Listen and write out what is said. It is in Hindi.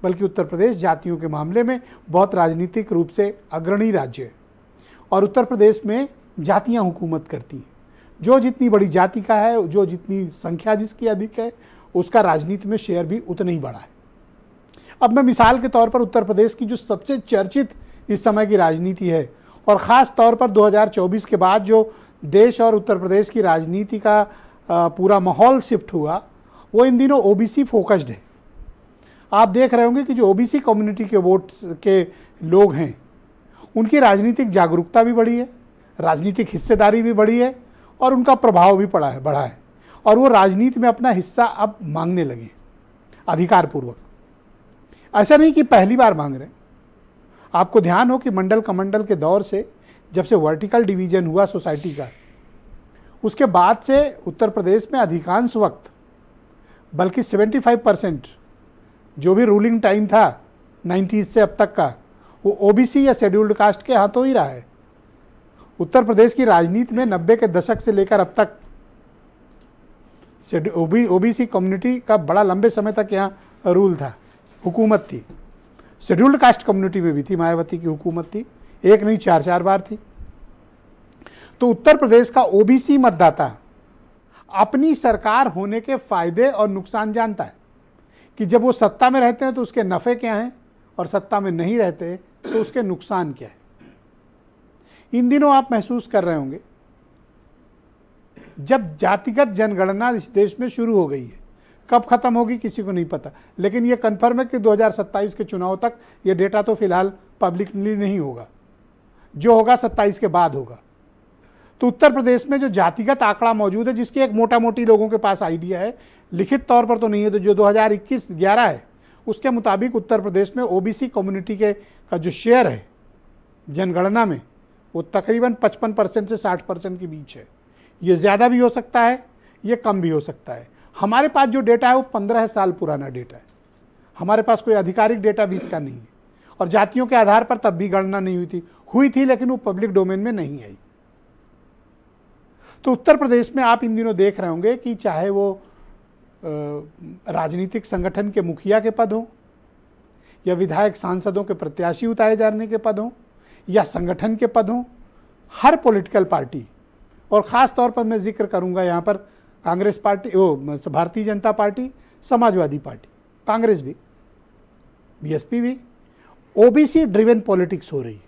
बल्कि उत्तर प्रदेश जातियों के मामले में बहुत राजनीतिक रूप से अग्रणी राज्य है और उत्तर प्रदेश में जातियां हुकूमत करती हैं। जो जितनी बड़ी जाति का है, जो जितनी संख्या जिसकी अधिक है, उसका राजनीति में शेयर भी उतना ही बड़ा है। अब मैं मिसाल के तौर पर उत्तर प्रदेश की जो सबसे चर्चित इस समय की राजनीति है और ख़ास तौर पर 2024 के बाद जो देश और उत्तर प्रदेश की राजनीति का पूरा माहौल शिफ्ट हुआ, वो इन दिनों ओबीसी फोकस्ड है। आप देख रहे होंगे कि जो ओबीसी कम्युनिटी के वोट के लोग हैं, उनकी राजनीतिक जागरूकता भी बढ़ी है, राजनीतिक हिस्सेदारी भी बढ़ी है और उनका प्रभाव भी बढ़ा है और वो राजनीति में अपना हिस्सा अब मांगने लगे अधिकारपूर्वक। ऐसा नहीं कि पहली बार मांग रहे हैं। आपको ध्यान हो कि मंडल कमंडल के दौर से जब से वर्टिकल डिवीजन हुआ सोसाइटी का, उसके बाद से उत्तर प्रदेश में अधिकांश वक्त, बल्कि 75% जो भी रूलिंग टाइम था 90s से अब तक का, वो ओबीसी या शेड्यूल्ड कास्ट के हाथों ही रहा है। उत्तर प्रदेश की राजनीति में 90 के दशक से लेकर अब तक ओबीसी कम्युनिटी का बड़ा लंबे समय तक यहाँ रूल था, हुकूमत थी। शेड्यूल्ड कास्ट कम्युनिटी में भी थी, मायावती की हुकूमत थी, एक नहीं 4 बार थी। तो उत्तर प्रदेश का ओबीसी मतदाता अपनी सरकार होने के फायदे और नुकसान जानता है कि जब वो सत्ता में रहते हैं तो उसके नफ़े क्या हैं और सत्ता में नहीं रहते तो उसके नुकसान क्या है। इन दिनों आप महसूस कर रहे होंगे, जब जातिगत जनगणना इस देश में शुरू हो गई है, कब ख़त्म होगी किसी को नहीं पता, लेकिन ये कन्फर्म है कि 2027 के चुनाव तक ये डेटा तो फिलहाल पब्लिकली नहीं होगा, जो होगा 27 के बाद होगा। तो उत्तर प्रदेश में जो जातिगत आंकड़ा मौजूद है, जिसकी एक मोटा मोटी लोगों के पास आइडिया है, लिखित तौर पर तो नहीं है, तो जो 2021-11 है उसके मुताबिक उत्तर प्रदेश में ओबीसी कम्युनिटी के का जो शेयर है जनगणना में, वो तकरीबन 55% से 60% के बीच है। ये ज़्यादा भी हो सकता है, ये कम भी हो सकता है। हमारे पास जो डेटा है वो 15 साल पुराना डेटा है, हमारे पास कोई आधिकारिक डेटा भी इसका नहीं है और जातियों के आधार पर तब भी गणना नहीं हुई थी लेकिन वो पब्लिक डोमेन में नहीं आई। तो उत्तर प्रदेश में आप इन दिनों देख रहे होंगे कि चाहे वो राजनीतिक संगठन के मुखिया के पद हों या विधायक सांसदों के प्रत्याशी उतारे जाने के पद हों या संगठन के पद हों, हर पॉलिटिकल पार्टी, और ख़ास तौर पर मैं जिक्र करूंगा यहाँ पर Congress party, Bharatiya Janata party, Samajwadi party, Congress भी, बीएसपी भी, ओबीसी ड्रिवन पॉलिटिक्स हो रही है।